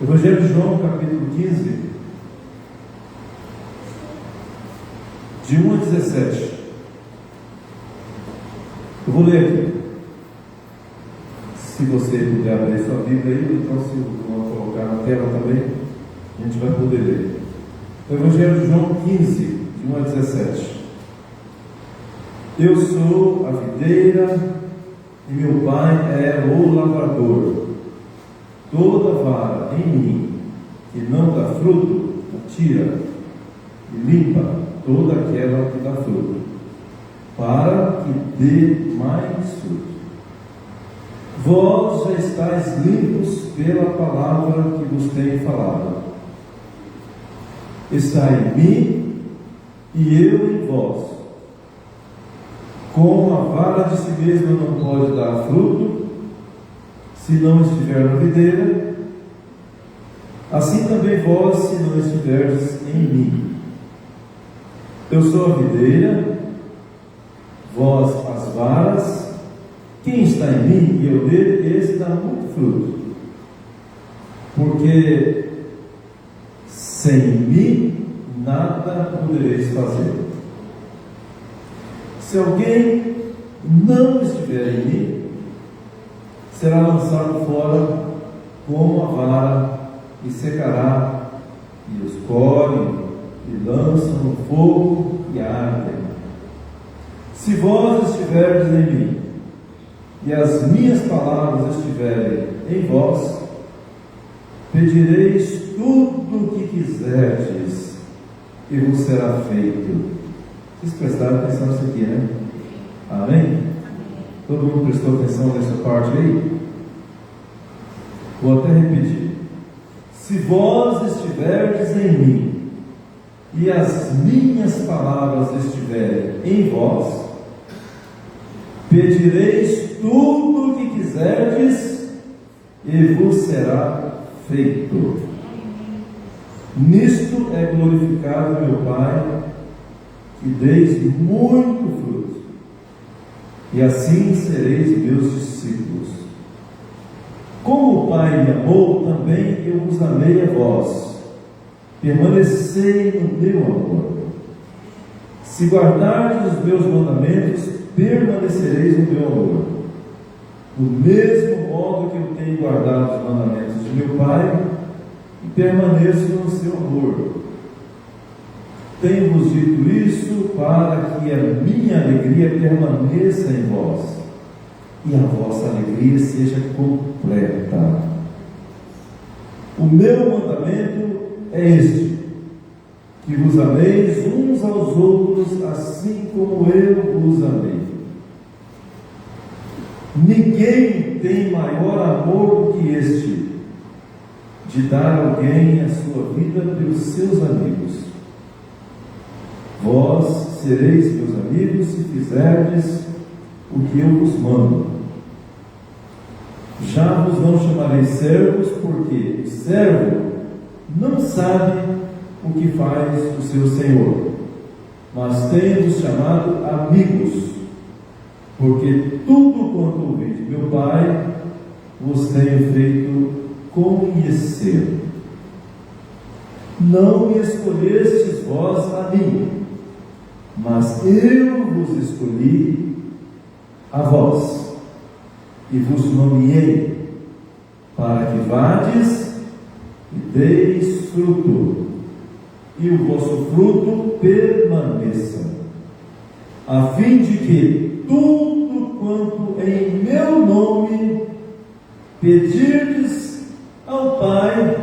Evangelho de João, capítulo 15, de 1 a 17. Eu vou ler aqui. Se você puder abrir sua Bíblia aí, então se vou colocar na tela também, a gente vai poder ler. Evangelho de João 15, de 1 a 17. Eu sou a videira e meu Pai é o lavrador. Toda vara em mim que não dá fruto, tira e limpa toda aquela que dá fruto, para que dê mais fruto. Vós já estáis limpos pela palavra que vos tenho falado. Está em mim e eu em vós. Como a vara de si mesma não pode dar fruto, se não estiver na videira, assim também vós, se não estiverdes em mim. Eu sou a videira, vós as varas. Quem está em mim e eu nele, esse dá muito fruto, porque sem mim nada podereis fazer. Se alguém não estiver em mim, será lançado fora como a vara e secará, e os colhem e lançam no fogo e ardem. Se vós estiverdes em mim e as minhas palavras estiverem em vós, pedireis tudo o que quiserdes e vos será feito. Vocês prestaram atenção nisso aqui, né? Amém? Todo mundo prestou atenção nessa parte aí? Vou até repetir. Se vós estiverdes em mim e as minhas palavras estiverem em vós, pedireis tudo o que quiserdes e vos será feito. Nisto é glorificado meu Pai, que deis muito fruto, e assim sereis meus discípulos. Como o Pai me amou, também eu vos amei a vós. Permanecei no meu amor. Se guardardes os meus mandamentos, permanecereis no meu amor. Do mesmo modo que eu tenho guardado os mandamentos de meu Pai, e permaneço no seu amor. Tenho-vos dito isso para que a minha alegria permaneça em vós e a vossa alegria seja completa. O meu mandamento é este: que vos ameis uns aos outros, assim como eu vos amei. Ninguém tem maior amor do que este, de dar alguém a sua vida pelos seus amigos. Vós sereis meus amigos se fizerdes o que eu vos mando. Já vos não chamarei servos, porque o servo não sabe o que faz o seu senhor, mas tenho-vos chamado amigos, porque tudo quanto ouvi de meu Pai vos tenho feito conhecer. Não me escolhestes vós a mim, mas eu vos escolhi a vós, e vos nomeei, para que vades e deis fruto, e o vosso fruto permaneça, a fim de que tudo quanto em meu nome pedirdes ao Pai,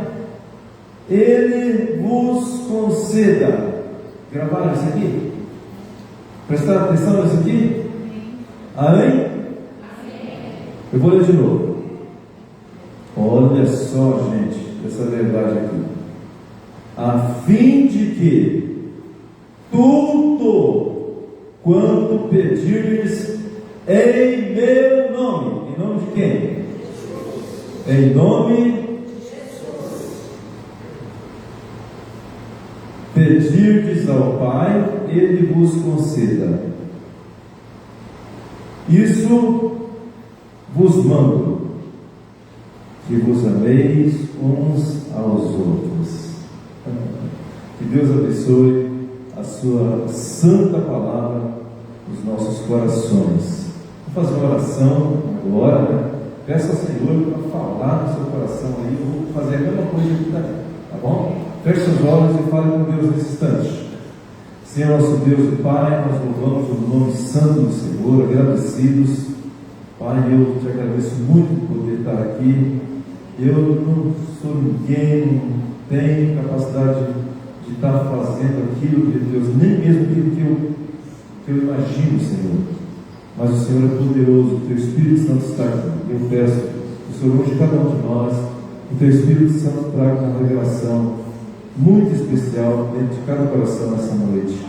Ele vos conceda. Gravaram isso aqui? Prestaram atenção nisso aqui? Amém? Eu vou ler de novo. Olha só, gente, essa verdade aqui. A fim de que tudo quanto pedirdes em meu nome. Em nome de quem? Em nome de Jesus. Pedirdes ao Pai, Ele vos conceda. Isso vos mando, que vos ameis uns aos outros. Que Deus abençoe a sua santa palavra nos nossos corações. Vou fazer uma oração agora, né? Peço ao Senhor para falar no seu coração aí. Eu vou fazer a mesma coisa aqui também, tá bom? Feche seus olhos e fale com Deus nesse instante. Senhor, nosso Deus e Pai, nós louvamos o nome santo do Senhor, agradecidos. Pai, eu te agradeço muito por poder estar aqui. Eu não sou ninguém, não tenho capacidade de estar fazendo aquilo que Deus, nem mesmo aquilo que eu imagino, Senhor. Mas o Senhor é poderoso, o Teu Espírito Santo está aqui. Eu peço que o Senhor use cada um de nós, o Teu Espírito Santo traga uma revelação muito especial dentro de cada coração nessa noite.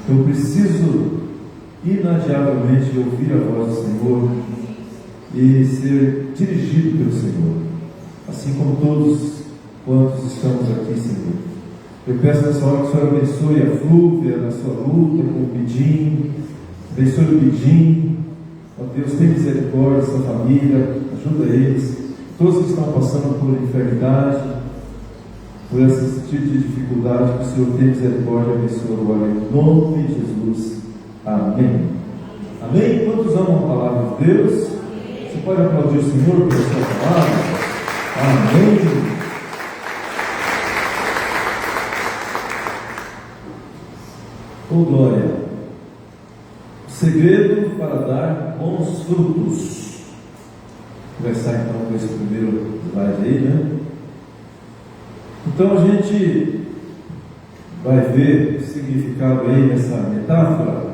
Eu preciso inadiavelmente ouvir a voz do Senhor e ser dirigido pelo Senhor, assim como todos quantos estamos aqui, Senhor. Eu peço nessa hora que o Senhor abençoe a Flúvia na sua luta com o Bidim, abençoe o Bidim, ó Deus, tem misericórdia dessa família, ajuda eles, todos que estão passando por enfermidade, por esse tipo de dificuldade, que o Senhor tenha misericórdia e abençoe agora, em nome de Jesus. Amém. Amém? Quantos amam a palavra de Deus? Você pode aplaudir o Senhor pela sua palavra? Amém. Oh, glória. O segredo para dar bons frutos. Vou começar então com esse primeiro slide aí, né? Então a gente vai ver o significado aí nessa metáfora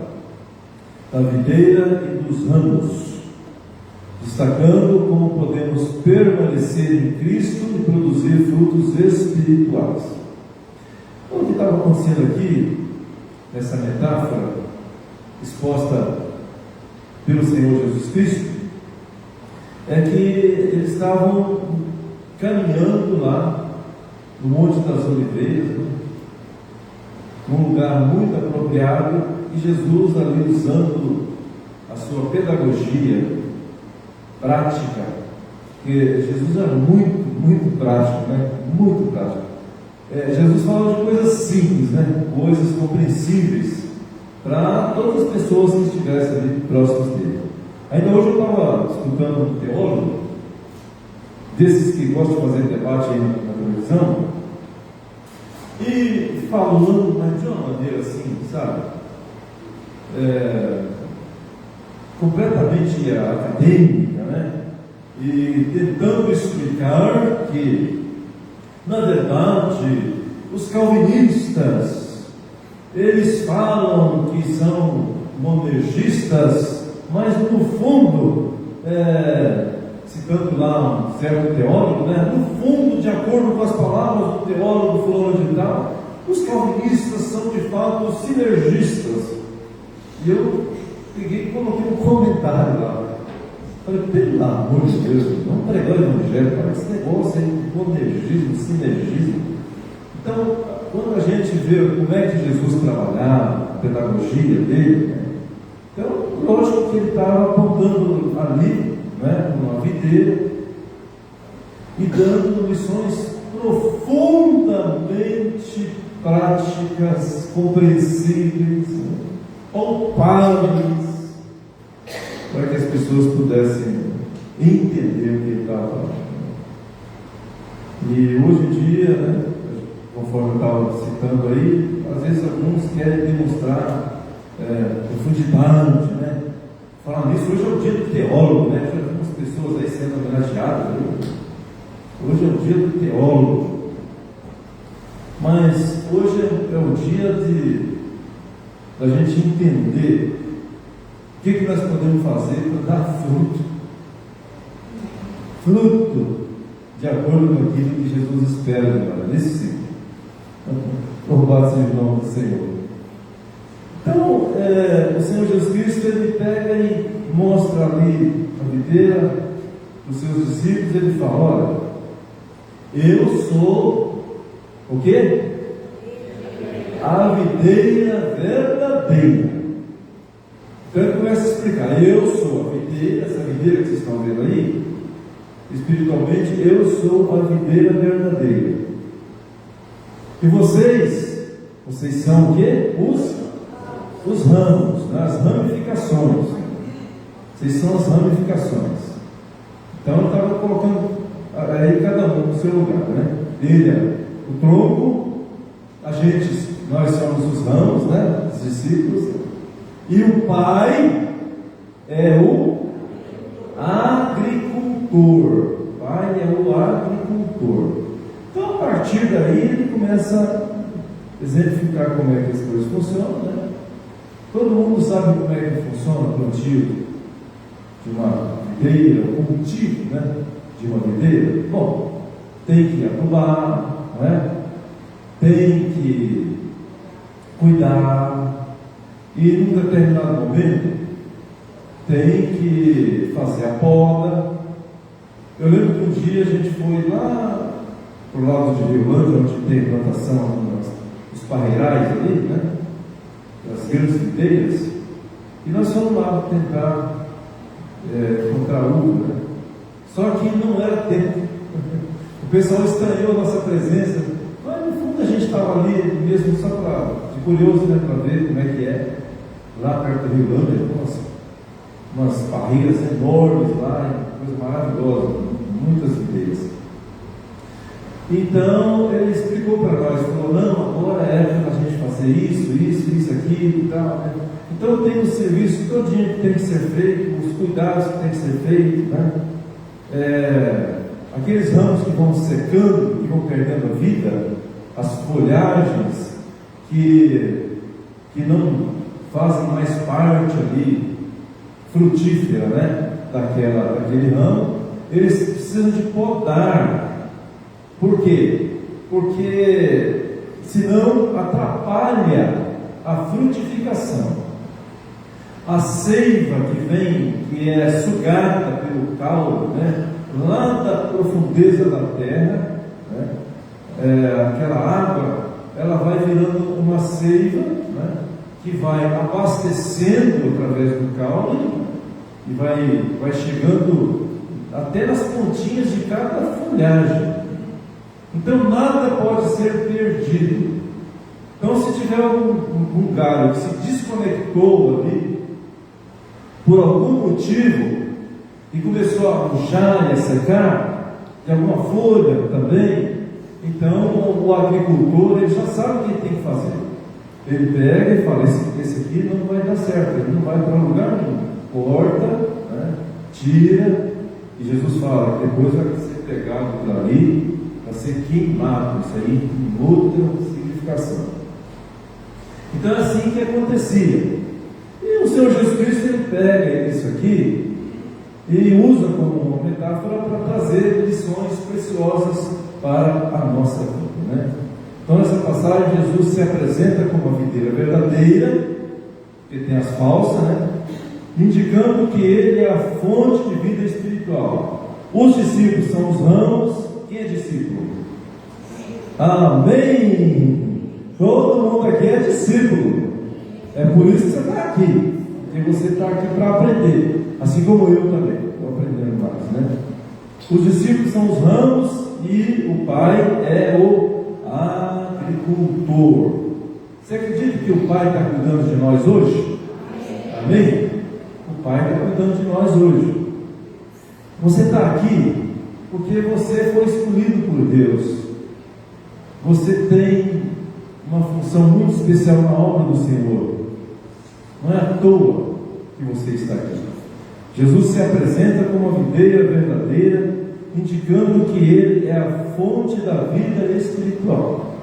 da videira e dos ramos, destacando como podemos permanecer em Cristo e produzir frutos espirituais. Então, o que estava acontecendo aqui, nessa metáfora exposta pelo Senhor Jesus Cristo, é que eles estavam caminhando lá no Monte das Oliveiras, né? Num lugar muito apropriado, e Jesus ali usando a sua pedagogia prática, porque Jesus era muito prático, né? Muito prático. Jesus falava de coisas simples, né? Coisas compreensíveis para todas as pessoas que estivessem ali próximas dele. Ainda hoje eu estava escutando um teólogo, desses que gostam de fazer debate aí na televisão, e falando, mas de uma maneira assim, sabe, completamente acadêmica, né? E tentando explicar que, na verdade, os calvinistas, eles falam que são monergistas, mas no fundo, citando lá um certo teólogo, né? No fundo, de acordo com as palavras do teólogo fulano de tal, os calvinistas são de fato sinergistas. E eu peguei e coloquei um comentário lá. Falei, pelo amor de Deus, vamos pregar o evangelho, cara, esse negócio aí de monergismo, sinergismo. Então, quando a gente vê como é que Jesus trabalhava, a pedagogia dele, né? Então, lógico que ele estava apontando ali, né, uma videira, e dando lições profundamente práticas, compreensíveis, palpáveis, para que as pessoas pudessem entender o que ele estava falando. E hoje em dia, né, conforme eu estava citando aí, às vezes alguns querem demonstrar profundidade, né? Falando nisso, hoje é o dia do teólogo, né? Já vi umas pessoas aí sendo homenageadas. Hoje é o dia do teólogo. Mas hoje é o dia da gente entender o que nós podemos fazer para dar fruto. Fruto de acordo com aquilo que Jesus espera agora, nesse ciclo. Louvado seja o nome do Senhor. Então, o Senhor Jesus Cristo, ele pega e mostra ali a videira para os seus discípulos. Ele fala: olha, eu sou o quê? A videira verdadeira. Então ele começa a explicar: eu sou a videira, essa videira que vocês estão vendo aí, espiritualmente, eu sou a videira verdadeira. E vocês são o quê? Os ramos, né? As ramificações. Vocês são as ramificações. Então eu estava colocando aí cada um no seu lugar, né? Ele é o tronco, nós somos os ramos, né? Os discípulos. E o Pai é o agricultor. O Pai é o agricultor. Então, a partir daí, ele começa a exemplificar como é que as coisas funcionam, né? Todo mundo sabe como é que funciona o plantio de uma videira, o cultivo, né? De uma videira. Bom, tem que adubar, né? Tem que cuidar, e num determinado momento tem que fazer a poda. Eu lembro que um dia a gente foi lá pro lado de Rio Grande, onde tem plantação dos parreirais ali, né? Das grandes videiras, e nós fomos lá tentar comprar uva, né? Só que não era tempo. O pessoal estranhou a nossa presença, mas no fundo a gente estava ali mesmo só de curioso, né? Para ver como é que é lá perto do Rio Grande. Umas parreiras enormes lá, coisa maravilhosa, muitas videiras. Então ele explicou para nós, falou: não, agora é época da gente fazer isso, aquilo e tal, né? Então tem o serviço todinho que tem que ser feito, os cuidados que tem que ser feitos, né? Aqueles ramos que vão secando, que vão perdendo a vida, as folhagens que não fazem mais parte ali frutífera, né? Daquele ramo, eles precisam de podar. Por quê? Porque senão atrapalha a frutificação. A seiva que vem, que é sugada pelo caule, né? Lá da profundeza da terra, né? Aquela água, ela vai virando uma seiva, né? Que vai abastecendo através do caule e vai chegando até nas pontinhas de cada folhagem. Então nada pode ser perdido. Então, se tiver algum galho que se desconectou ali por algum motivo e começou a murchar e a secar, de alguma folha também, então o agricultor ele já sabe o que ele tem que fazer. Ele pega e fala: esse aqui não vai dar certo, ele não vai para lugar nenhum. Corta, né? Tira, e Jesus fala que depois vai ser pegado dali para ser queimado. Isso aí tem outra significação. Então é assim que acontecia. E o Senhor Jesus Cristo ele pega isso aqui e usa como uma metáfora para trazer lições preciosas para a nossa vida, né? Então nessa passagem Jesus se apresenta como a videira verdadeira, que tem as falsas, né? Indicando que ele é a fonte de vida espiritual. Os discípulos são os ramos. Quem é discípulo? Amém! Todo mundo aqui é discípulo. É por isso que você está aqui, porque você está aqui para aprender, assim como eu também estou aprendendo mais, né? Os discípulos são os ramos e o Pai é o agricultor. Você acredita que o Pai está cuidando de nós hoje? Amém? O Pai está cuidando de nós hoje. Você está aqui porque você foi escolhido por Deus. Você tem uma função muito especial na obra do Senhor. Não é à toa que você está aqui. Jesus se apresenta como a videira verdadeira, indicando que Ele é a fonte da vida espiritual.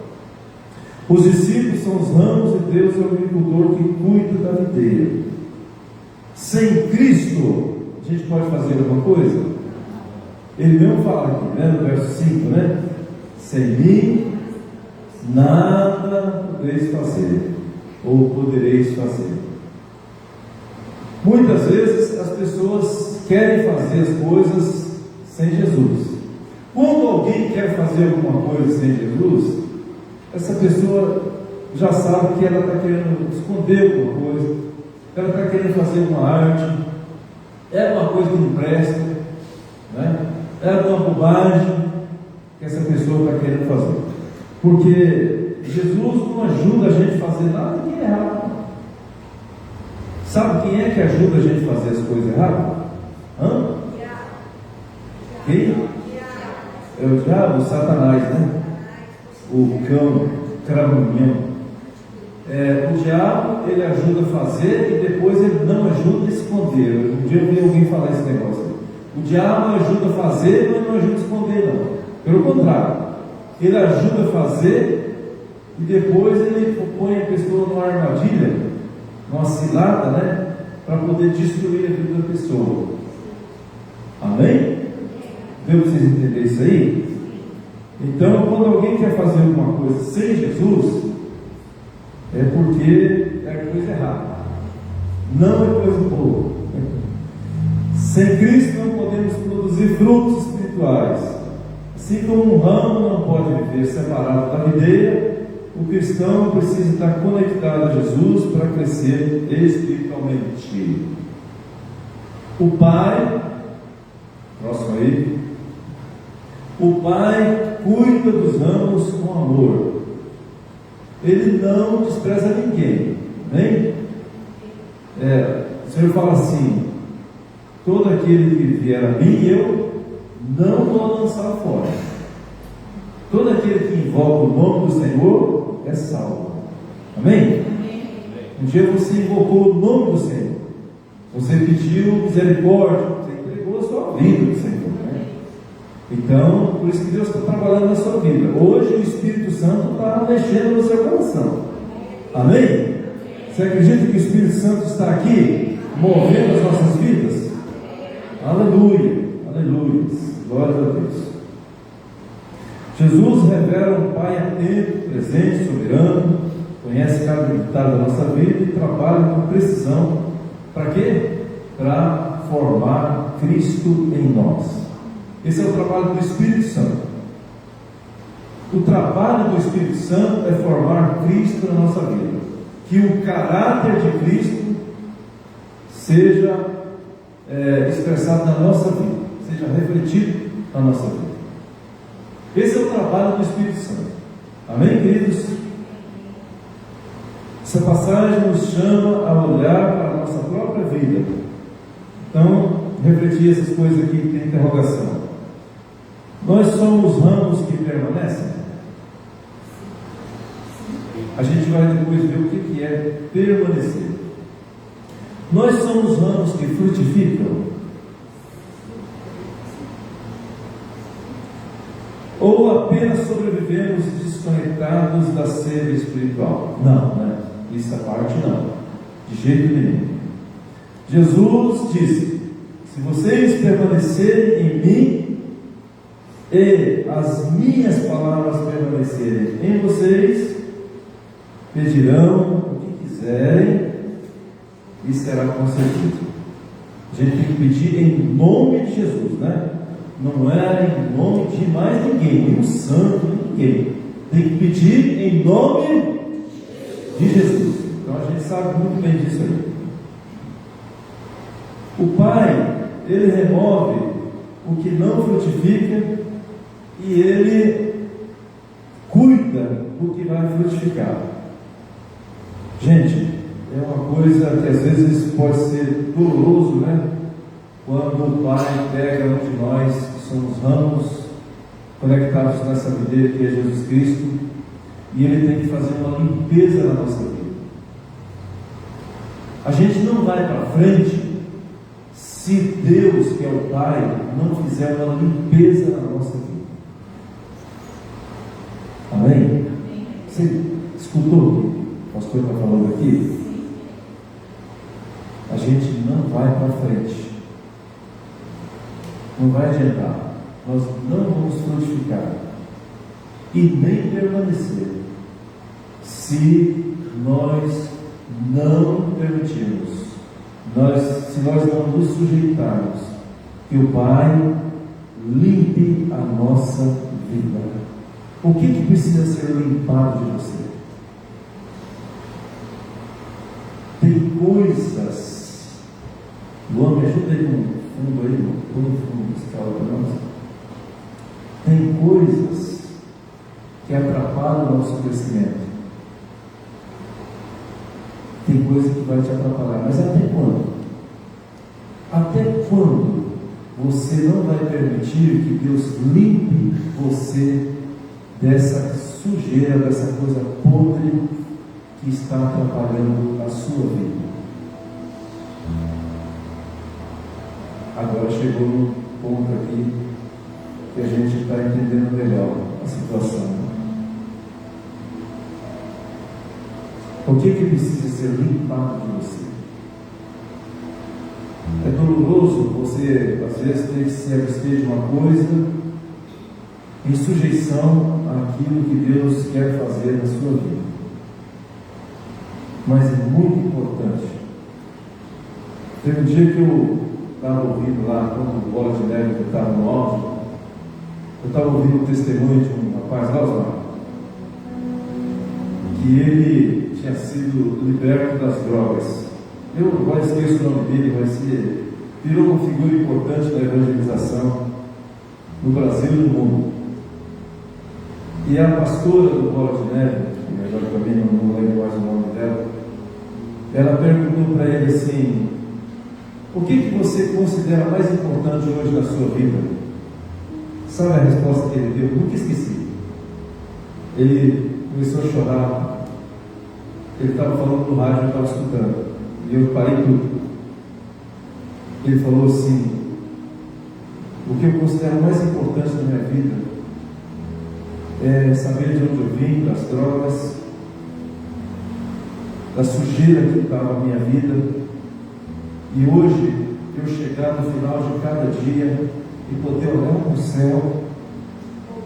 Os discípulos são os ramos e Deus é o agricultor que cuida da videira. Sem Cristo, a gente pode fazer alguma coisa? Ele mesmo fala aqui, né, no verso 5, né? Sem mim, nada podereis fazer, ou podereis fazer. Muitas vezes as pessoas querem fazer as coisas sem Jesus. Quando alguém quer fazer alguma coisa sem Jesus, essa pessoa já sabe que ela está querendo esconder alguma coisa, ela está querendo fazer uma arte, é uma coisa que não presta, né? é alguma bobagem que essa pessoa está querendo fazer. Porque Jesus não ajuda a gente a fazer nada que é errado. Sabe quem é que ajuda a gente a fazer as coisas erradas? Quem? É o diabo, o Satanás, né? O cão, cramunhão. O diabo, ele ajuda a fazer e depois ele não ajuda a esconder. Um dia eu vi alguém falar esse negócio. O diabo ajuda a fazer, mas não ajuda a esconder, não. Pelo contrário, ele ajuda a fazer e depois ele põe a pessoa numa armadilha, numa cilada, né? Para poder destruir a vida da pessoa. Amém? Deu para vocês entenderem isso aí? Então, quando alguém quer fazer alguma coisa sem Jesus, é porque é coisa errada, não é coisa boa. Sem Cristo não podemos produzir frutos espirituais. Assim como um ramo não pode viver separado da videira, o cristão precisa estar conectado a Jesus para crescer espiritualmente. O Pai, próximo aí, o Pai cuida dos ramos com amor. Ele não despreza ninguém, nem? O Senhor fala assim: todo aquele que vier a mim, eu não vou lançar fora. Todo aquele que invoca o nome do Senhor é salvo. Amém? Um dia você invocou o nome do Senhor, você pediu misericórdia, você entregou a sua vida ao Senhor. Então, por isso que Deus está trabalhando na sua vida. Hoje o Espírito Santo está mexendo no seu coração. Amém? Você acredita que o Espírito Santo está aqui, movendo as nossas vidas? Aleluia, aleluia, glória a Deus. Jesus revela um Pai atento, presente, soberano, conhece cada detalhe da nossa vida e trabalha com precisão. Para quê? Para formar Cristo em nós. Esse é o trabalho do Espírito Santo. O trabalho do Espírito Santo é formar Cristo na nossa vida. Que o caráter de Cristo seja expressado na nossa vida, seja refletido na nossa vida. Esse é o trabalho do Espírito Santo. Amém, queridos? Essa passagem nos chama a olhar para a nossa própria vida. Então, refletir essas coisas aqui que tem interrogação. Nós somos ramos que permanecem? A gente vai depois ver o que é permanecer. Nós somos ramos que frutificam? Ou apenas sobrevivemos desconectados da sede espiritual? Não, né? Essa parte não, de jeito nenhum. Jesus disse: se vocês permanecerem em mim e as minhas palavras permanecerem em vocês, pedirão o que quiserem e será concedido. A gente tem que pedir em nome de Jesus, né? Não é em nome de mais ninguém, nenhum santo, ninguém. Tem que pedir em nome de Jesus. Então a gente sabe muito bem disso aí. O Pai, Ele remove o que não frutifica e Ele cuida do que vai frutificar. Gente, é uma coisa que às vezes pode ser doloroso, né? Quando o Pai pega um de nós, que somos ramos conectados nessa videira que é Jesus Cristo, e Ele tem que fazer uma limpeza na nossa vida. A gente não vai para frente se Deus, que é o Pai, não fizer uma limpeza na nossa vida. Amém? Você escutou o que o pastor está falando aqui? A gente não vai para frente. Não vai adiantar. Nós não vamos frutificar e nem permanecer se nós não permitirmos, se nós não nos sujeitarmos, que o Pai limpe a nossa vida. O que precisa ser limpado de você? Tem coisas. Luan, me ajuda aí no fundo aí, no fundo, escala para nós. tem coisas que atrapalham o nosso crescimento. Tem coisa que vai te atrapalhar, mas até quando? Até quando você não vai permitir que Deus limpe você dessa sujeira, dessa coisa podre que está atrapalhando a sua vida? Agora chegou no ponto aqui que a gente está entendendo melhor a situação. O que precisa ser limpado de você? É doloroso você, às vezes, ter que se abster de uma coisa em sujeição àquilo que Deus quer fazer na sua vida. Mas é muito importante. Teve um dia que eu estava ouvindo lá, quando o Bola de Neve estava no áudio, eu estava ouvindo o testemunho de um rapaz lá, Osmar, que ele tinha sido liberto das drogas. Eu agora esqueço o nome dele, mas ele virou uma figura importante da evangelização no Brasil e no mundo. E a pastora do Bola de Neve, que agora também não lembro mais o nome dela, ela perguntou para ele assim: o que você considera mais importante hoje na sua vida? Sabe a resposta que ele deu? Nunca esqueci. Ele começou a chorar. Ele estava falando no rádio, eu estava escutando. E eu parei tudo. Ele falou assim: o que eu considero mais importante na minha vida é saber de onde eu vim, das drogas, da sujeira que estava na minha vida, e hoje eu chegar no final de cada dia e poder olhar para o céu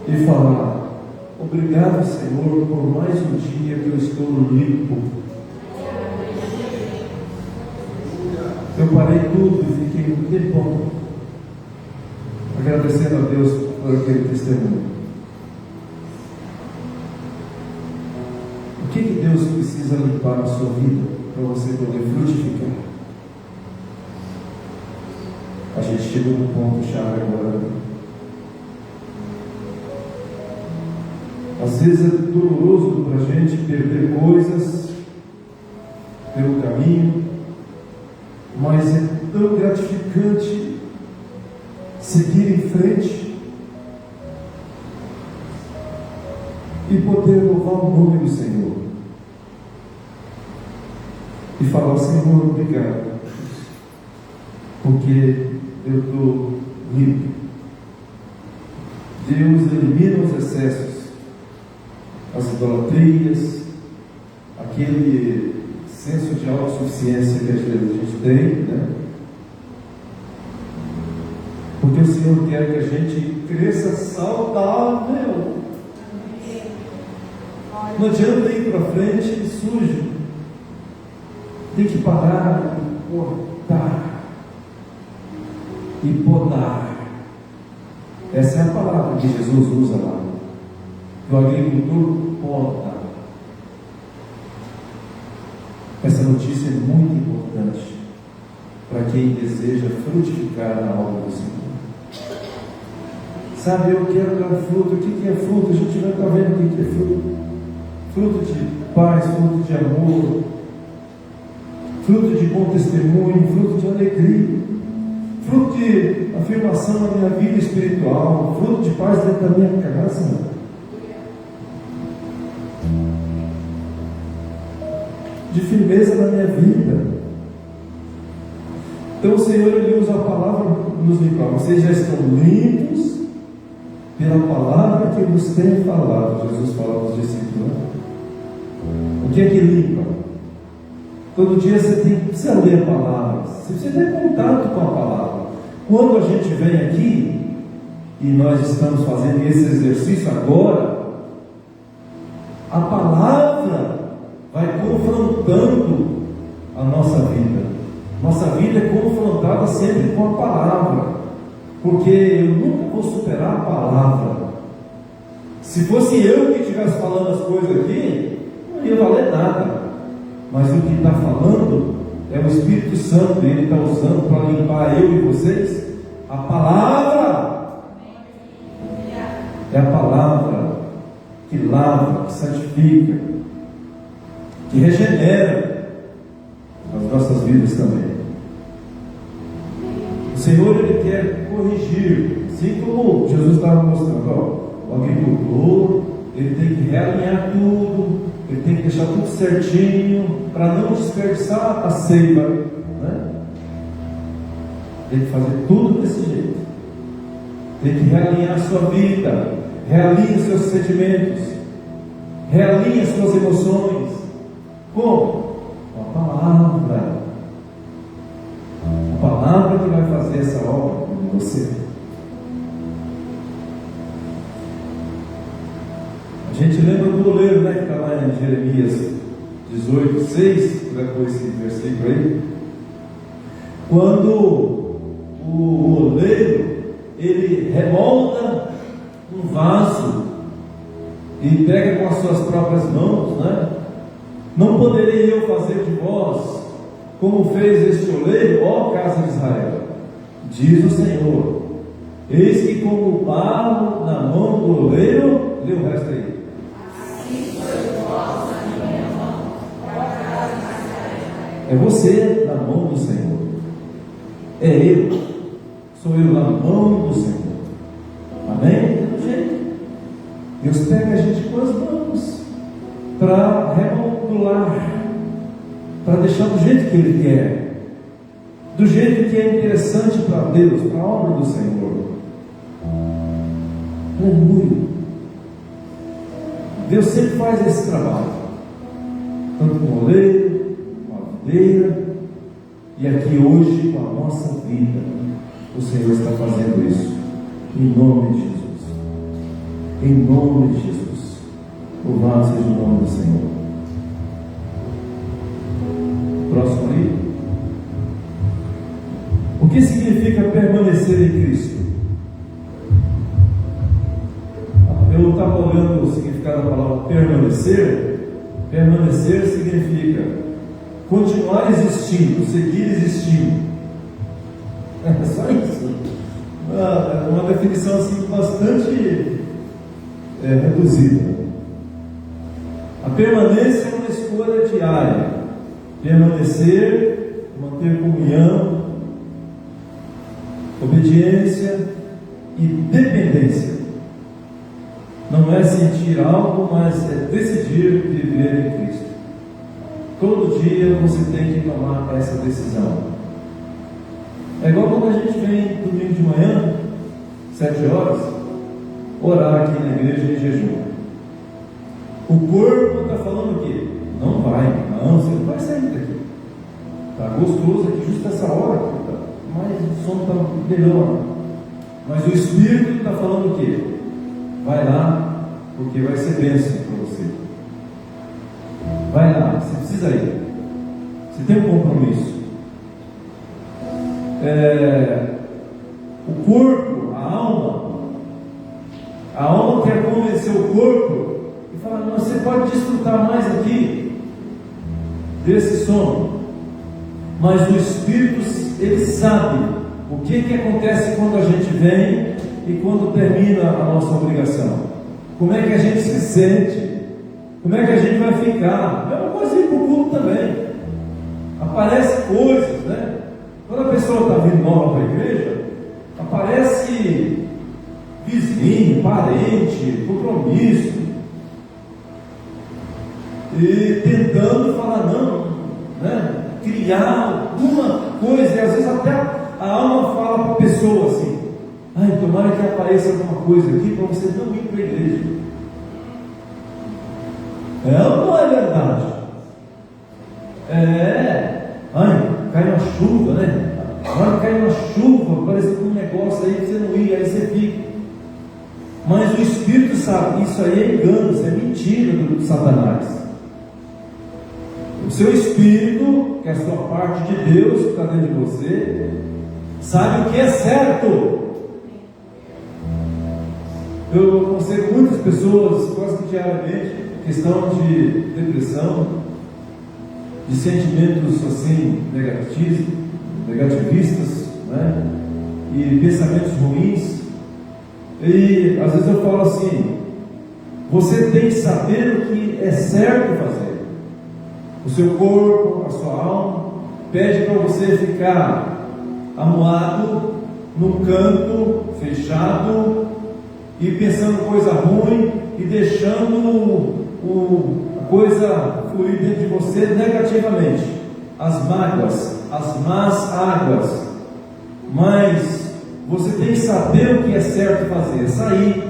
e falar: obrigado, Senhor, por mais um dia que eu estou limpo. Eu parei tudo e fiquei um tempão agradecendo a Deus por aquele testemunho. O que Deus precisa limpar na sua vida para você poder frutificar? A gente chegou no ponto chave agora. Às vezes é doloroso para a gente perder coisas pelo caminho, mas é tão gratificante seguir em frente e poder louvar o nome do Senhor e falar: Senhor, obrigado, porque eu estou limpo. Deus elimina os excessos, as idolatrias, aquele senso de autossuficiência que às vezes a gente tem, né? Porque o Senhor quer que a gente cresça saudável. Não adianta ir para frente sujo. Tem que parar e cortar e podar. Essa é a palavra que Jesus usa lá. O agricultor poda. Essa notícia é muito importante para quem deseja frutificar na obra do Senhor. Sabe, eu quero dar fruto. O que é fruto? A gente vai estar vendo o que é fruto. Fruto de paz, fruto de amor, fruto de bom testemunho, fruto de alegria, fruto de afirmação na minha vida espiritual, fruto de paz dentro da minha casa. De firmeza na minha vida. Então o Senhor, Ele usa a palavra nos limpar. Vocês já estão limpos pela palavra que vos tem falado. Jesus fala aos discípulos, né? O que é que limpa? Todo dia você precisa ler a palavra, você precisa ter contato com a palavra. Quando a gente vem aqui, e nós estamos fazendo esse exercício agora, a palavra vai confrontando a nossa vida. Nossa vida é confrontada sempre com a palavra, porque eu nunca vou superar a palavra. Se fosse eu que estivesse falando as coisas aqui, não ia valer nada. Mas o que está falando é o Espírito Santo, e Ele está usando para limpar eu e vocês a palavra. É a palavra que lava, que santifica, que regenera as nossas vidas também. O Senhor, Ele quer corrigir, assim como Jesus estava mostrando, ó, o agricultor, ele tem que realinhar tudo, ele tem que deixar tudo certinho, para não desperdiçar a seiva, né? Tem que fazer tudo desse jeito, tem que realinhar a sua vida, realinha seus sentimentos, realinha suas emoções. Como? Com a palavra. A palavra que vai fazer essa obra em você. A gente lembra do oleiro, né, que está lá em Jeremias 18:6, depois esse versículo aí, quando o oleiro ele remolda um vaso e pega com as suas próprias mãos, né? Não poderei eu fazer de vós como fez este oleiro, ó casa de Israel, diz o Senhor, eis que como barro na mão do oleiro, lê o resto aí. É você na mão do Senhor. É eu. Sou eu na mão do Senhor. Amém? Do jeito. Deus pega a gente com as mãos para remodular, para deixar do jeito que Ele quer, do jeito que é interessante para Deus, para a obra do Senhor. Aleluia. Deus sempre faz esse trabalho, tanto com o oleiro, com a videira, e aqui hoje com a nossa vida. O Senhor está fazendo isso, em nome de Jesus. Em nome de Jesus. Louvado seja o nome do Senhor. Próximo aí. O que significa permanecer em Cristo? Eu estava olhando o significado da palavra permanecer. Permanecer significa continuar existindo, seguir existindo. É só isso. Uma definição assim bastante reduzida. A permanência é uma escolha diária. Permanecer, manter comunhão, obediência e dependência. Não é sentir algo, mas é decidir viver em Cristo. Todo dia você tem que tomar essa decisão. É igual quando a gente vem domingo de manhã, 7 horas, orar aqui na igreja em jejum. O corpo está falando o quê? Não vai, não, você não vai sair daqui. Está gostoso aqui, justo essa hora, mas o sono está melhor. Mas o Espírito está falando o quê? Vai lá, porque vai ser bênção para você. Vai lá, você precisa ir. Você tem um compromisso. O corpo, a alma quer convencer o corpo e falar: não, você pode desfrutar mais aqui desse sono. Mas o Espírito, ele sabe o que acontece quando a gente vem e quando termina a nossa obrigação. Como é que a gente se sente? Como é que a gente vai ficar? É uma coisa ir para o culto também. Aparecem coisas, né? Quando a pessoa está vindo nova para a igreja, aparece vizinho, parente, compromisso, e tentando falar não, né? Criar alguma coisa, e às vezes até a alma fala para a pessoa assim: ai, tomara que apareça alguma coisa aqui para você não ir para a igreja. É ou não é verdade? Ai, cai uma chuva, né? Agora cai uma chuva, parece que um negócio aí que você não ia, aí você fica. Mas o Espírito sabe, isso aí é engano, isso é mentira do Satanás. O seu Espírito, que é a sua parte de Deus que está dentro de você, sabe o que é certo. Eu aconselho muitas pessoas, quase que diariamente, questão de depressão, de sentimentos assim negativistas, né? E pensamentos ruins. E às vezes eu falo assim: você tem que saber o que é certo fazer. O seu corpo, a sua alma pede para você ficar amuado num canto fechado e pensando coisa ruim e deixando a coisa fluir dentro de você negativamente, as mágoas, as más águas. Mas você tem que saber o que é certo fazer. Sair,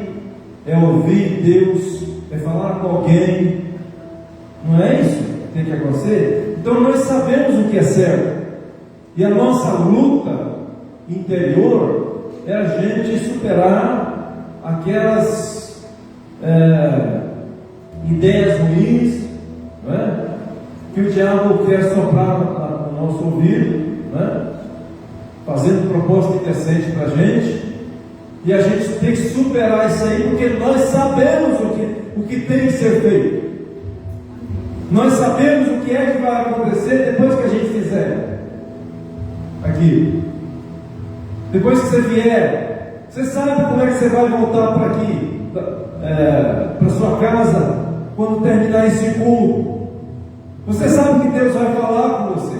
é ouvir Deus, é falar com alguém. Não é isso que tem que acontecer? Então nós sabemos o que é certo. E a nossa luta interior é a gente superar aquelas ideias ruins, não é? Que o diabo quer soprar no nosso ouvido, não é? Fazendo proposta indecente para a gente. E a gente tem que superar isso aí, porque nós sabemos o que tem que ser feito. Nós sabemos o que é que vai acontecer depois que a gente fizer aqui. Depois que você vier, você sabe como é que você vai voltar para aqui, para sua casa, quando terminar esse culto. Você sabe que Deus vai falar com você.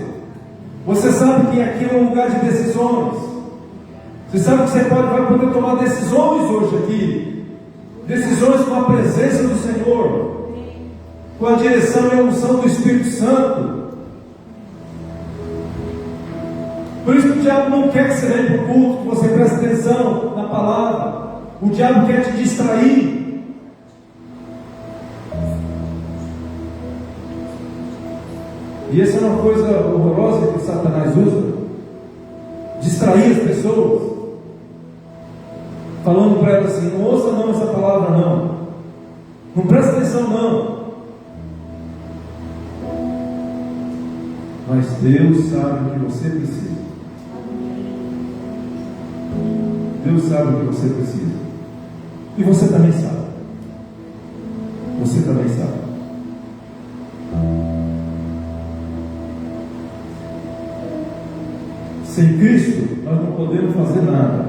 Você sabe que aqui é um lugar de decisões. Você sabe que você vai poder tomar decisões hoje aqui. Decisões com a presença do Senhor, com a direção e a unção do Espírito Santo. Por isso que o diabo não quer que você venha para o culto, que você preste atenção na palavra. O diabo quer te distrair. E essa é uma coisa horrorosa que Satanás usa. Distrair as pessoas, falando para elas assim: não ouça não essa palavra não, não presta atenção não. Mas Deus sabe o que você precisa. Deus sabe o que você precisa. E você também sabe. Você também sabe. Sem Cristo, nós não podemos fazer nada.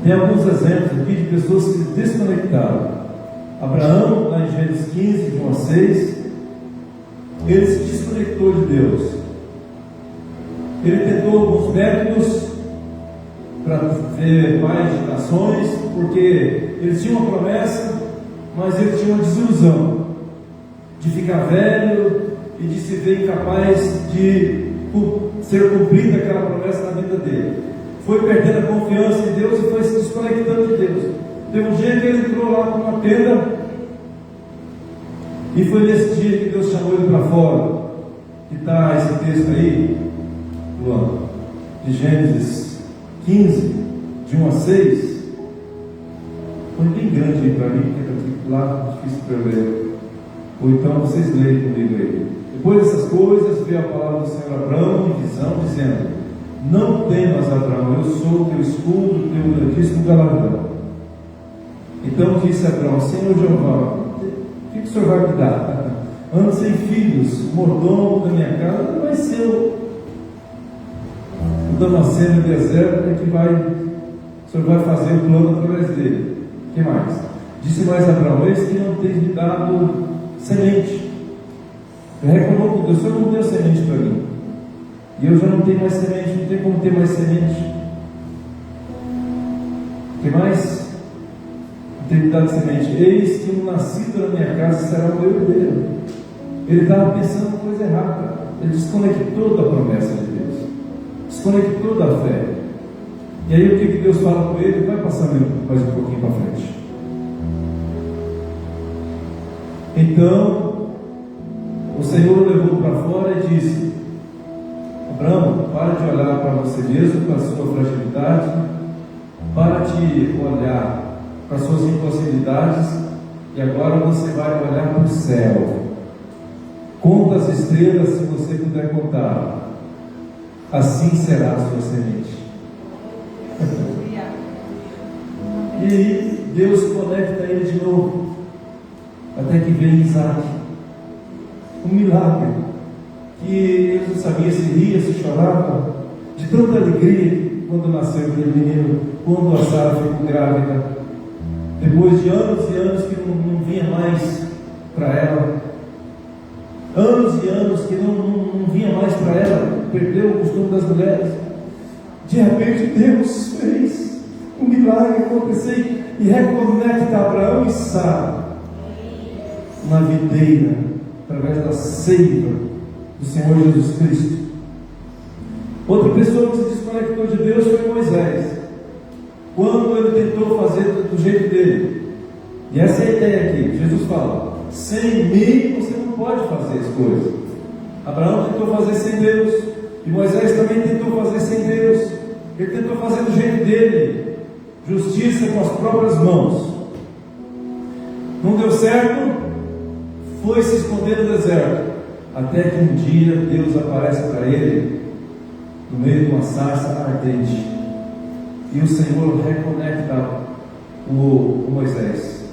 Tem alguns exemplos aqui de pessoas que se desconectaram. Abraão, lá em Gênesis 15, de 1 a 6, ele se desconectou de Deus. Ele tentou alguns métodos para ser pai de nações, porque ele tinha uma promessa, mas ele tinha uma desilusão de ficar velho e de se ver incapaz de ser cumprida aquela promessa na vida dele. Foi perdendo a confiança em Deus e foi se desconectando de Deus. Teve um dia que ele entrou lá com uma tenda, e foi nesse dia que Deus chamou ele para fora. Que está esse texto aí, Luan, de Gênesis 15, de 1 a 6. Foi bem grande aí para mim, porque lá é difícil para eu ler. Ou então vocês leem comigo aí. Depois dessas coisas, veio a palavra do Senhor a Abraão em visão, dizendo: não temas, Abraão, eu sou o teu escudo, teu grandíssimo galardão. Então disse Abraão: Senhor Jeová, o que o Senhor vai me dar? Ando sem filhos, o mordomo da minha casa não vai ser o Damasceno no deserto, é que o Senhor vai fazer o plano através dele. O que mais? Disse mais Abraão: eis que não tens me dado semente. Ele reclamou com Deus: o Senhor não deu semente para mim, e eu já não tenho mais semente, não tem como ter mais semente. O que mais? Não tem me dado semente. Eis que um nascido na minha casa será o meu herdeiro. Ele estava pensando em coisa errada. Ele desconectou da promessa de Deus, desconectou da fé. E aí o que Deus fala com ele? Vai passar mais um pouquinho para frente. Então o Senhor o levou para fora e disse: Abraão, para de olhar para você mesmo, para a sua fragilidade, para de olhar para as suas impossibilidades, e agora você vai olhar para o céu. Conta as estrelas se você puder contar, assim será a sua semente. E aí Deus conecta ele de novo, até que vem Isaac. Um milagre que ele não sabia se ria, se chorava, de tanta alegria quando nasceu aquele menino, quando a Sara ficou grávida, depois de anos e anos que não vinha mais para ela, anos e anos que não vinha mais para ela, perdeu o costume das mulheres. De repente Deus fez um milagre acontecer e reconecta Abraão e Sara na videira, através da seiva do Senhor Jesus Cristo. Outra pessoa que se desconectou de Deus foi Moisés, quando ele tentou fazer do jeito dele. E essa é a ideia aqui. Jesus fala: sem mim você não pode fazer as coisas. Abraão tentou fazer sem Deus, e Moisés também tentou fazer sem Deus. Ele tentou fazer do jeito dele, justiça com as próprias mãos. Não deu certo, foi se esconder no deserto, até que um dia Deus aparece para ele no meio de uma sarça ardente, e o Senhor reconecta o Moisés.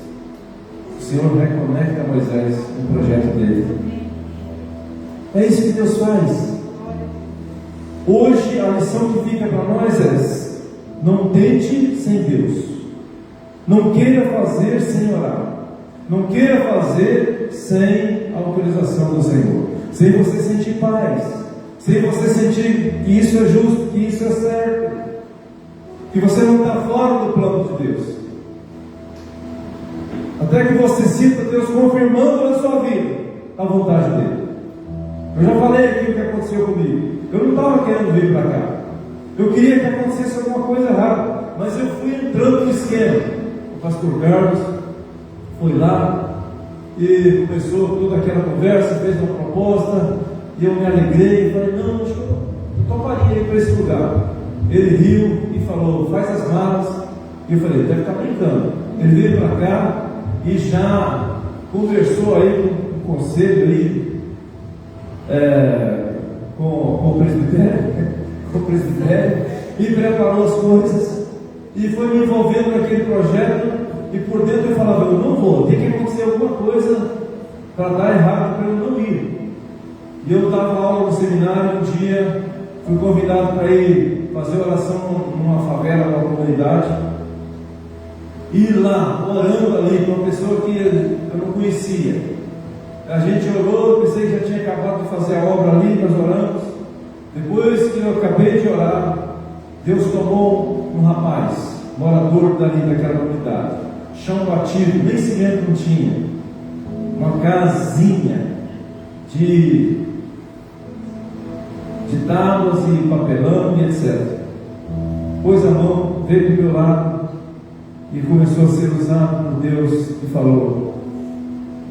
O Senhor reconecta Moisés no projeto dele. É isso que Deus faz. Hoje a lição que fica para nós é: não tente sem Deus, não queira fazer sem orar, não queira fazer sem a autorização do Senhor, sem você sentir paz, sem você sentir que isso é justo, que isso é certo, que você não está fora do plano de Deus, até que você sinta Deus confirmando na sua vida a vontade dele. Eu já falei aqui o que aconteceu comigo. Eu não estava querendo vir para cá, eu queria que acontecesse alguma coisa errada, mas eu fui entrando no esquema. O pastor Carlos foi lá e começou toda aquela conversa, fez uma proposta, e eu me alegrei e falei: não, acho que eu toparia ir para esse lugar. Ele riu e falou: faz as malas. E eu falei: deve estar brincando. Ele veio para cá e já conversou aí com o conselho aí, com o presbitério, e preparou as coisas e foi me envolvendo naquele projeto. E por dentro eu falava: eu não vou, tem que acontecer alguma coisa para dar errado, para eu não ir. E eu estava na aula no seminário, um dia fui convidado para ir fazer oração numa favela, numa comunidade, e lá, orando ali com uma pessoa que eu não conhecia. A gente orou, eu pensei que já tinha acabado de fazer a obra ali, nós oramos. Depois que eu acabei de orar, Deus tomou um rapaz, morador dali daquela comunidade, chão batido, nem cimento não tinha, uma casinha de tábuas e papelão e etc. Pôs a mão, veio do meu lado e começou a ser usado por Deus e falou: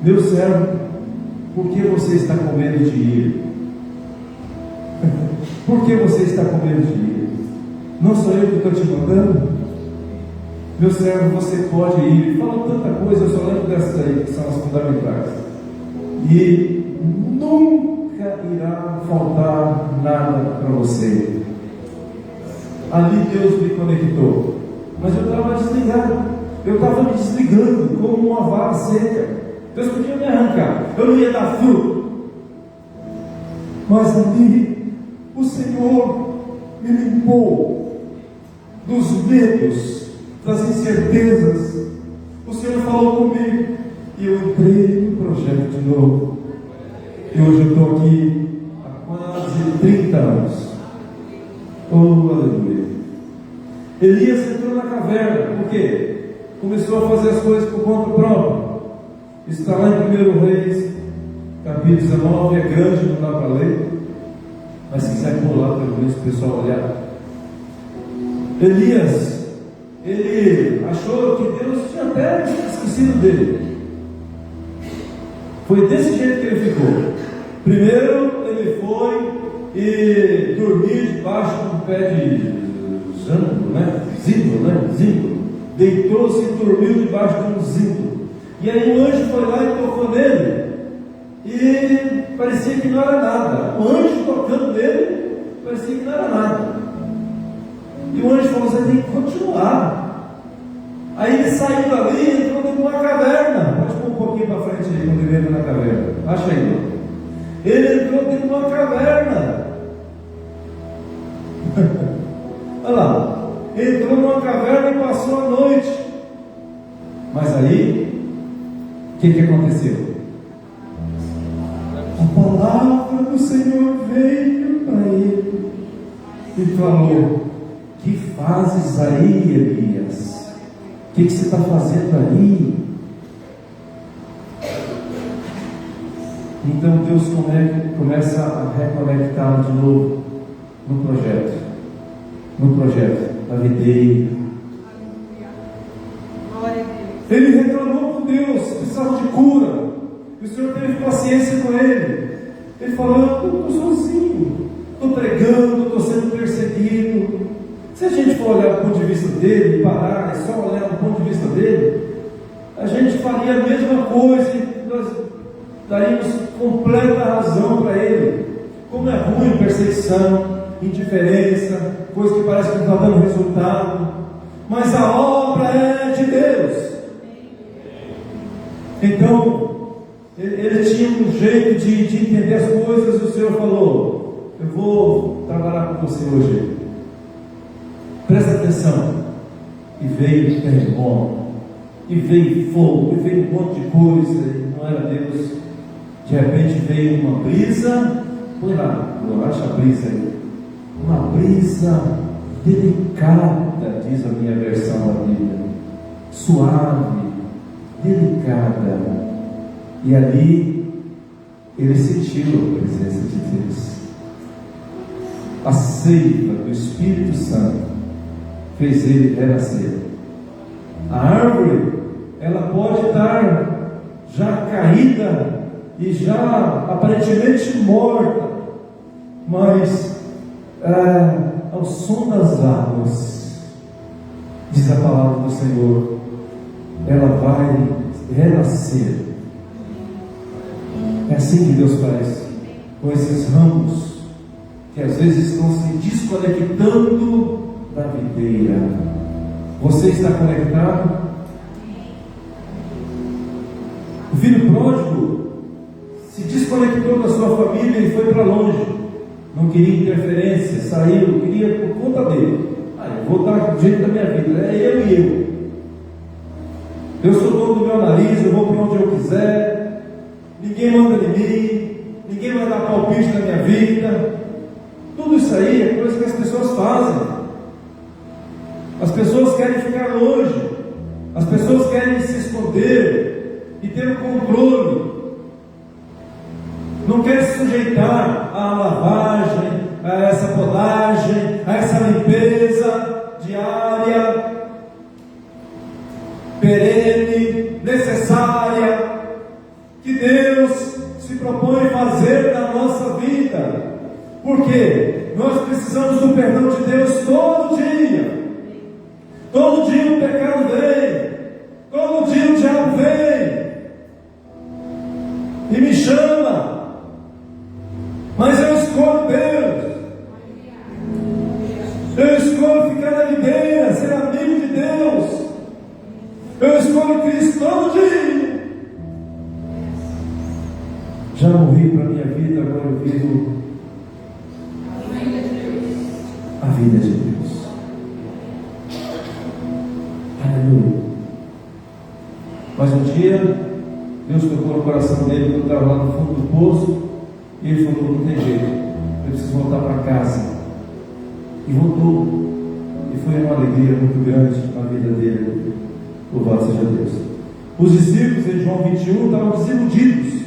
meu servo, por que você está com medo de ir? Por que você está com medo de ir? Não sou eu que estou te mandando? Meu servo, você pode ir. Falou tanta coisa, eu só lembro dessas aí, que são as fundamentais. E nunca irá faltar nada para você. Ali Deus me conectou. Mas eu estava desligado. Eu estava me desligando como uma vara seca. Deus podia me arrancar, eu não ia dar fruto. Mas ali o Senhor me limpou dos medos, das incertezas. O Senhor falou comigo e eu entrei no projeto de novo. E hoje eu estou aqui há quase 30 anos. Oh, aleluia. Elias entrou na caverna. Por quê? Começou a fazer as coisas por conta própria. Isso está lá em 1 Reis, capítulo 19, é grande, não dá para ler, mas se quiser pular para o pessoal olhar. Elias, ele achou que Deus tinha até esquecido dele. Foi desse jeito que ele ficou. Primeiro ele foi e dormiu debaixo de um pé de zimbro, deitou-se e dormiu debaixo de um zimbro. E aí o anjo foi lá e tocou nele, e parecia que não era nada. O anjo tocando nele, parecia que não era nada. E o anjo falou: você tem que continuar. Aí ele saiu dali e entrou dentro de uma caverna. Pode pôr um pouquinho para frente aí, quando ele entra na caverna. Acha aí. Ele entrou dentro de uma caverna. Olha lá. entrou numa caverna e passou a noite. Mas aí, o que aconteceu? A palavra do Senhor veio para ele e falou: que fazes aí, Elias? O que você está fazendo aí? Então Deus começa a reconectá-lo de novo no projeto da videira. Ele reclamou com Deus, precisava de cura. E o Senhor teve paciência com ele. Ele falou: eu estou sozinho, estou pregando, estou sendo perseguido. Se a gente for olhar do ponto de vista dele, parar e só olhar do ponto de vista dele, a gente faria a mesma coisa e nós daríamos completa razão para ele. Como é ruim perseguição, indiferença, coisa que parece que não está dando resultado. Mas a obra é de Deus. Então, ele tinha um jeito de entender as coisas, e o Senhor falou: eu vou trabalhar com você hoje. Presta atenção. E veio terremoto, e veio fogo, e veio um monte de coisa, e não era Deus. De repente veio uma brisa, põe lá, acha a brisa aí. Uma brisa delicada, diz a minha versão da Bíblia. Suave, delicada. E ali ele sentiu a presença de Deus. A seiva do Espírito Santo fez ele renascer. A árvore, ela pode estar já caída e já aparentemente morta, mas ao som das águas, diz a palavra do Senhor, ela vai renascer. É assim que Deus faz com esses ramos que às vezes estão se desconectando da videira. Você está conectado? O filho pródigo se desconectou da sua família e foi para longe. Não queria interferência, saiu, queria por conta dele. Eu vou dar do jeito da minha vida, é eu e eu. Eu sou dono do meu nariz, eu vou para onde eu quiser, ninguém manda em mim, ninguém vai dar palpite na minha vida. Tudo isso aí é coisa que as pessoas fazem. As pessoas querem ficar longe, as pessoas querem se esconder e ter o controle. Não quer se sujeitar à lavagem, a essa podagem, a essa limpeza diária, perene, necessária, que Deus se propõe fazer na nossa vida. Porque nós precisamos do perdão de Deus todo dia. Todo dia o pecado vem, todo dia o diabo vem e me chama. Mas eu escolho Deus. Eu escolho ficar na videira, ser amigo de Deus. Eu escolho Cristo todo dia. Já morri para a minha vida, agora eu vivo a vida de Deus. Aleluia. Mas um dia Deus tocou no coração dele quando eu estava lá no fundo do poço. E ele falou: não tem jeito, eu preciso voltar para casa. E voltou. E foi uma alegria muito grande na vida dele. Louvado seja Deus. Os discípulos em João 21 estavam desiludidos.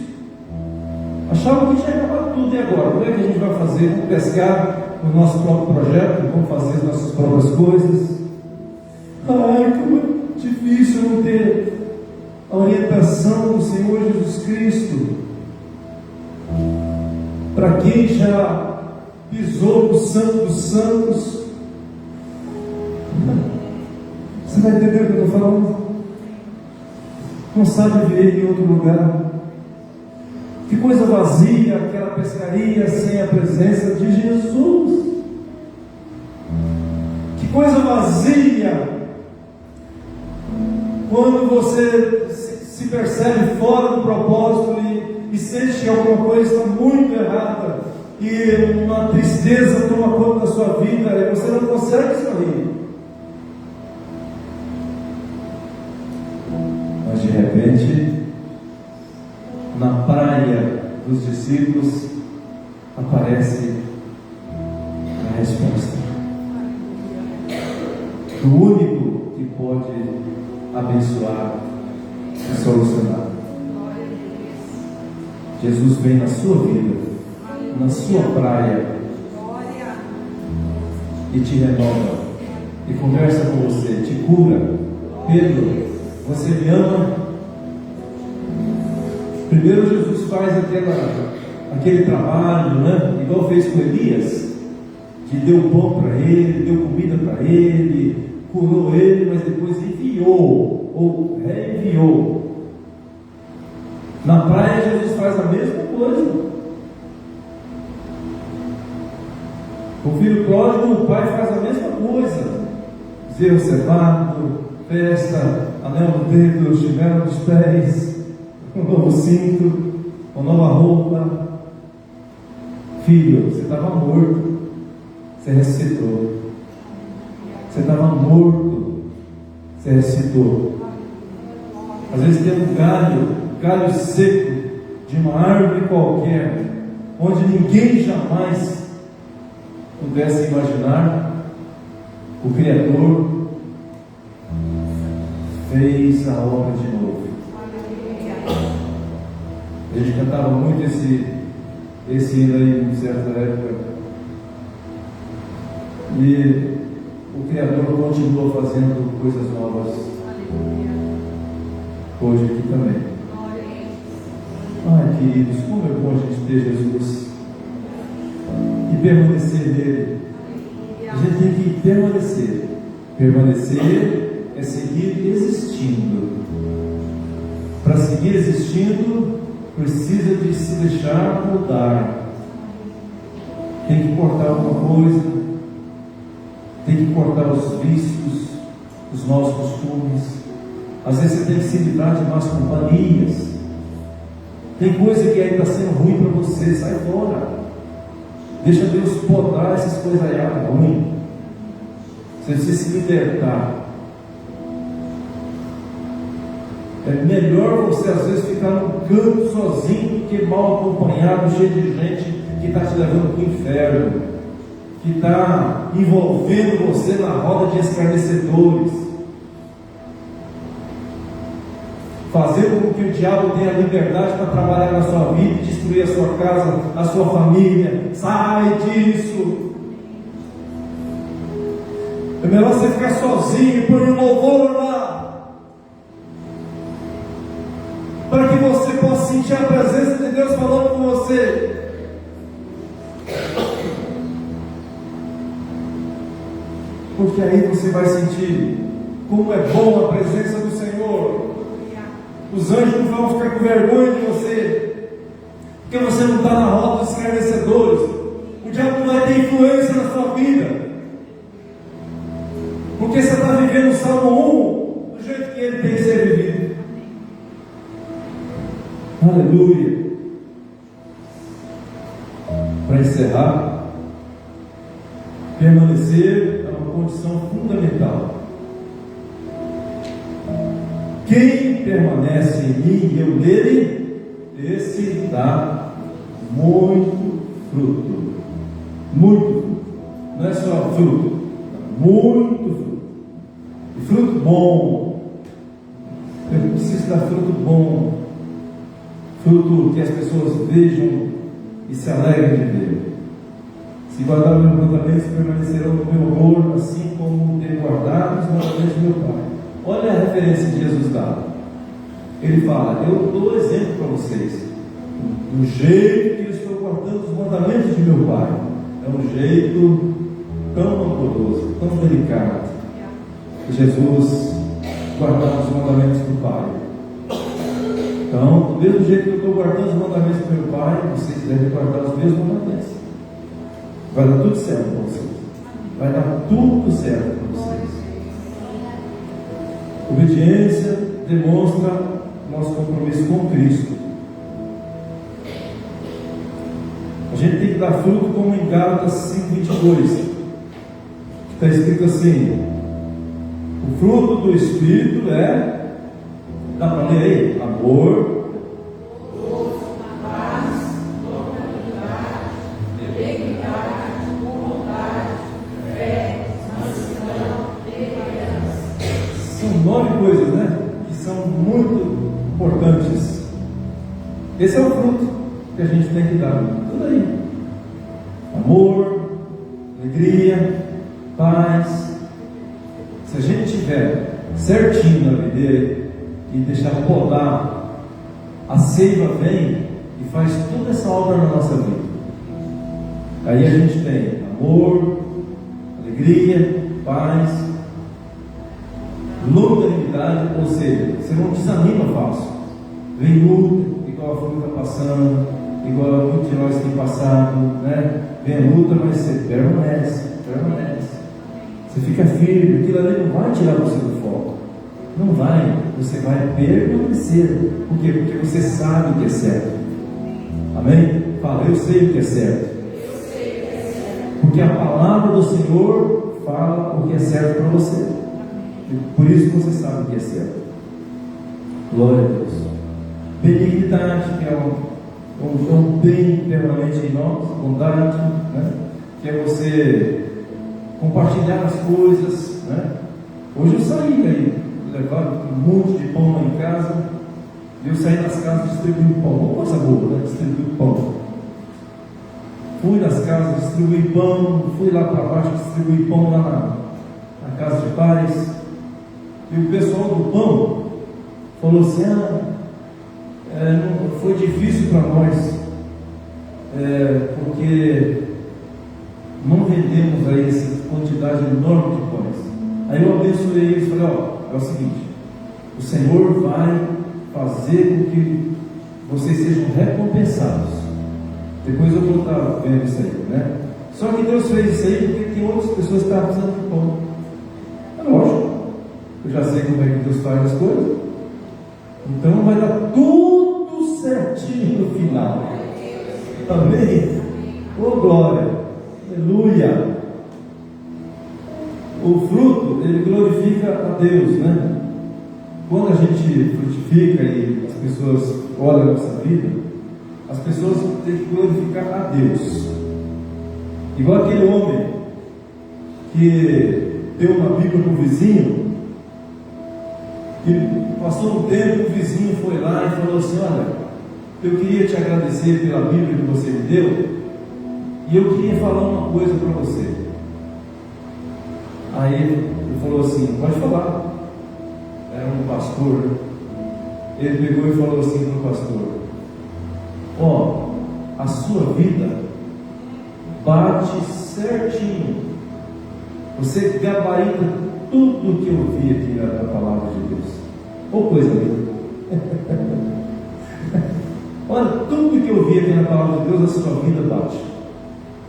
Achavam que tinha acabado tudo. E agora? Como é que a gente vai fazer? Vamos pescar o nosso próprio projeto? Vamos fazer as nossas próprias coisas? Ai, como é difícil não ter a orientação do Senhor Jesus Cristo. Para quem já pisou no Santo dos Santos, você vai entender o que eu estou falando? Não sabe viver em outro lugar. Que coisa vazia aquela pescaria sem a presença de Jesus. Que coisa vazia quando você se percebe fora do propósito e sente que alguma coisa está muito errada e uma tristeza toma conta da sua vida e você não consegue sorrir. repente, na praia dos discípulos, aparece a resposta do único que pode abençoar e solucionar. Jesus vem na sua vida, na sua praia, e te renova, e conversa com você, te cura. Pedro, você me ama? Primeiro Jesus faz aquele trabalho, né? Igual fez com Elias, que deu pão para ele, deu comida para ele, curou ele, mas depois enviou, ou reenviou. Na praia Jesus faz a mesma coisa. O filho pródigo, o pai faz a mesma coisa. Zerro cevado, festa, anel no dedo, chinelo nos pés, um novo cinto, uma nova roupa. Filho, você estava morto, você ressuscitou. Você estava morto, você ressuscitou. Às vezes tem um galho seco de uma árvore qualquer, onde ninguém jamais pudesse imaginar. O Criador fez a obra de novo. A gente cantava muito esse hino aí em certa época, e o Criador continua fazendo coisas novas hoje aqui também. Ai, queridos, como é bom a gente ter Jesus e permanecer nele. A gente tem que permanecer. Permanecer é seguir existindo. Para seguir existindo, precisa de se deixar mudar. Tem que cortar alguma coisa, tem que cortar os vícios, os maus costumes. Às vezes você tem que se livrar de más companhias. Tem coisa que ainda está sendo ruim para você, sai fora. Deixa Deus podar essas coisas aí ruins. Você precisa se libertar. É melhor você às vezes ficar num canto sozinho do que mal acompanhado, cheio de gente que está te levando para o inferno, que está envolvendo você na roda de escarnecedores, fazendo com que o diabo tenha liberdade para trabalhar na sua vida e destruir a sua casa, a sua família. Sai disso. É melhor você ficar sozinho e pôr um louvor lá, para que você possa sentir a presença de Deus falando com você. Porque aí você vai sentir como é bom a presença do Senhor. Os anjos não vão ficar com vergonha de você, porque você não está na roda dos escarnecedores. O diabo não vai ter influência na sua vida, porque você está vivendo o Salmo 1 do jeito que ele tem que ser vivido. Aleluia. Para encerrar, permanecer é uma condição fundamental. Quem permanece em mim e eu nele, esse dá muito fruto. Muito fruto. Não é só fruto, muito fruto. E fruto bom. Eu preciso dar fruto bom. Fruto que as pessoas vejam e se alegrem de ver. Se guardar os meus mandamentos, permanecerão no meu amor, assim como tenho guardado os mandamentos do meu Pai. Olha a referência que Jesus dá. Ele fala: eu dou exemplo para vocês, do jeito que eu estou guardando os mandamentos de meu Pai. É um jeito tão amoroso, tão delicado. Jesus guardava os mandamentos do Pai. Então, do mesmo jeito que eu estou guardando os mandamentos do meu Pai, vocês devem guardar os meus mandamentos. Vai dar tudo certo para vocês. Vai dar tudo certo para vocês. Obediência demonstra nosso compromisso com Cristo. A gente tem que dar fruto como em Gálatas 5:22, que está escrito assim: o fruto do Espírito é Dá para ler aí? Amor, são 9 coisas, né? Que são muito importantes. Esse é o fruto que a gente tem que dar. Tudo aí. Amor, alegria, paz. Se a gente tiver certinho na videira e deixar podar, a seiva vem e faz toda essa obra na nossa vida. Aí a gente tem amor, alegria, paz, longanimidade, ou seja, você não desanima fácil. Vem luta, igual a família está passando, igual muitos de nós tem passado, né? Vem a luta, mas você permanece. Você fica firme, aquilo ali não vai tirar você do foco. Não vai, você vai permanecer. Por quê? Porque você sabe o que é certo. Amém? Fala, eu sei o que é certo. Porque a palavra do Senhor fala o que é certo para você. Por isso você sabe o que é certo. Glória a Deus. Benignidade, que é um bem permanente em nós. Bondade, né? Que é você compartilhar as coisas, né? Hoje eu saí aí, levar um monte de pão lá em casa. E eu saí das casas distribuindo pão. Uma coisa boa, né? Distribuir pão. Fui nas casas distribuir pão. Fui lá para baixo distribuir pão lá na casa de pais. E o pessoal do pão falou assim: foi difícil para nós, porque não vendemos aí essa quantidade enorme de pães. Aí eu abençoei eles e falei: é o seguinte, o Senhor vai fazer com que vocês sejam recompensados. Depois eu vou estar vendo isso aí, né? Só que Deus fez isso aí porque tem outras pessoas que estavam precisando de pão. É lógico, eu já sei como é que Deus faz as coisas. Então vai dar tudo certinho no final. Amém? Oh glória! Aleluia! O fruto, ele glorifica a Deus, né? Quando a gente frutifica e as pessoas olham a nossa vida, as pessoas têm que glorificar a Deus. Igual aquele homem que deu uma Bíblia para o vizinho, e passou um tempo, o vizinho foi lá e falou assim: olha, eu queria te agradecer pela Bíblia que você me deu, e eu queria falar uma coisa para você. Aí ele falou assim: pode falar. Era um pastor. Ele pegou e falou assim para o pastor: a sua vida bate certinho, você gabarita tudo que eu vi aqui na palavra de Deus. Coisa linda. Olha, tudo que eu vi aqui na palavra de Deus, a sua vida bate.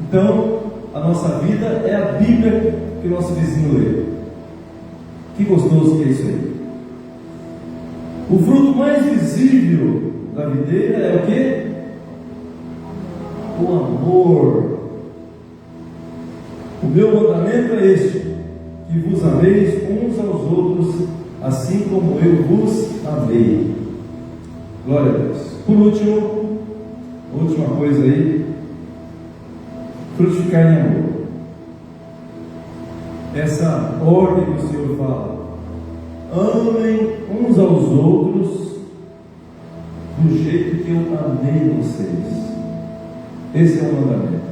Então, a nossa vida é a Bíblia que o nosso vizinho lê. Que gostoso que é isso aí. O fruto mais visível da videira é o quê? O amor. O meu mandamento é este: que vos ameis uns aos outros, assim como eu vos amei. Glória a Deus. Por último, última coisa aí: frutificar em amor. Essa ordem que o Senhor fala: amem uns aos outros do jeito que eu amei vocês. Esse é o mandamento.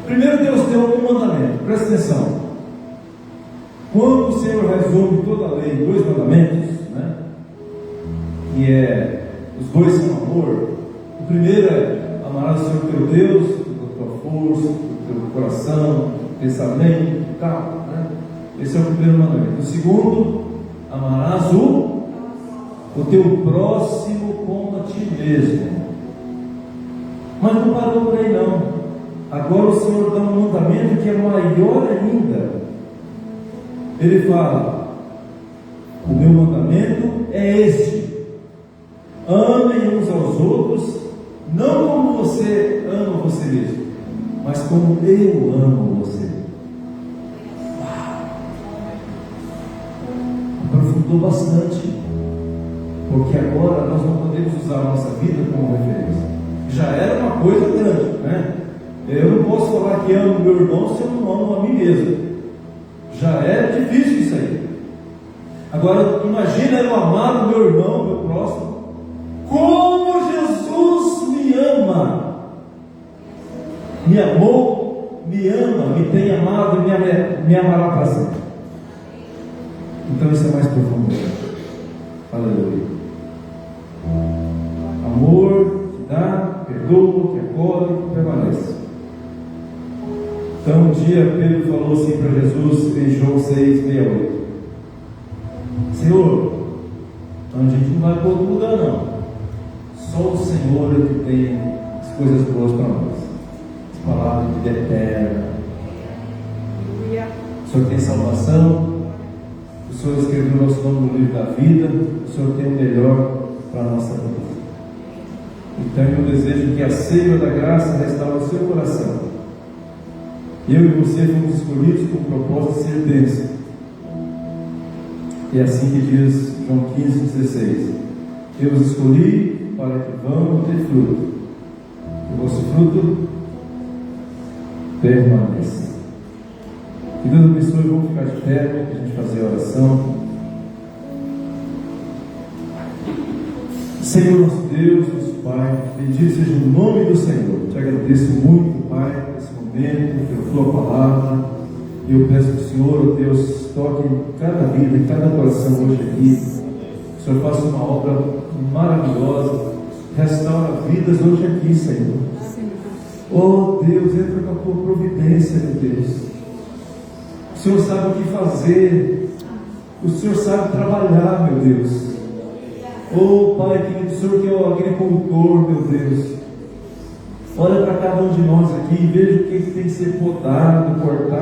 Primeiro, Deus deu um mandamento, presta atenção. Quando o Senhor resume toda a lei em 2 mandamentos, né? Que é, os 2 são amor. O primeiro é: amarás o Senhor teu Deus com a tua força, com o teu coração, pensamento e tal, né? Esse é o primeiro mandamento. O segundo: amarás o teu próximo como a ti mesmo. Mas não parou por aí não. Agora o Senhor dá um mandamento que é maior ainda. Ele fala: o meu mandamento é este: amem uns aos outros, não como você ama você mesmo, mas como eu amo você. Aprofundou bastante. agora nós não podemos usar a nossa vida como referência. Já era uma coisa grande, né? Eu não posso falar que amo meu irmão se eu não amo a mim mesmo. Já é difícil isso aí. Agora, imagina eu amar o meu irmão, meu próximo, como Jesus me ama, me amou, me ama, me tem amado e me amará para sempre. Então isso é mais profundo. Aleluia. Amor que dá, perdoa, que acolhe, que permanece. Então um dia Pedro falou assim para Jesus em João 6:68: Senhor, a gente não vai para outro lugar não. Só o Senhor é que tem as coisas boas para nós. As palavras de vida eterna. O Senhor tem salvação. O Senhor escreveu nosso nome no livro da vida. O Senhor tem o melhor para a nossa vida. Então eu desejo que a seiva da graça restaure o seu coração. Eu e você fomos escolhidos com o propósito de ser bênção. E é assim que diz João 15:16: Eu os escolhi para que vão ter fruto. O vosso fruto permaneça. Que Deus abençoe. Vamos ficar de pé para a gente fazer a oração. Senhor nosso Deus, nosso Pai, bendito seja o nome do Senhor. Te agradeço muito, Pai, por esse momento, pela Tua palavra. E eu peço que o Senhor, oh Deus, toque em cada vida, em cada coração hoje aqui. Que o Senhor faça uma obra maravilhosa, restaura vidas hoje aqui, Senhor. Oh Deus, entra com a Tua providência, meu Deus. O Senhor sabe o que fazer. O Senhor sabe trabalhar, meu Deus. Oh Pai querido, o Senhor que é o agricultor, meu Deus. Olha para cada um de nós aqui e veja o que tem que ser podado, cortado.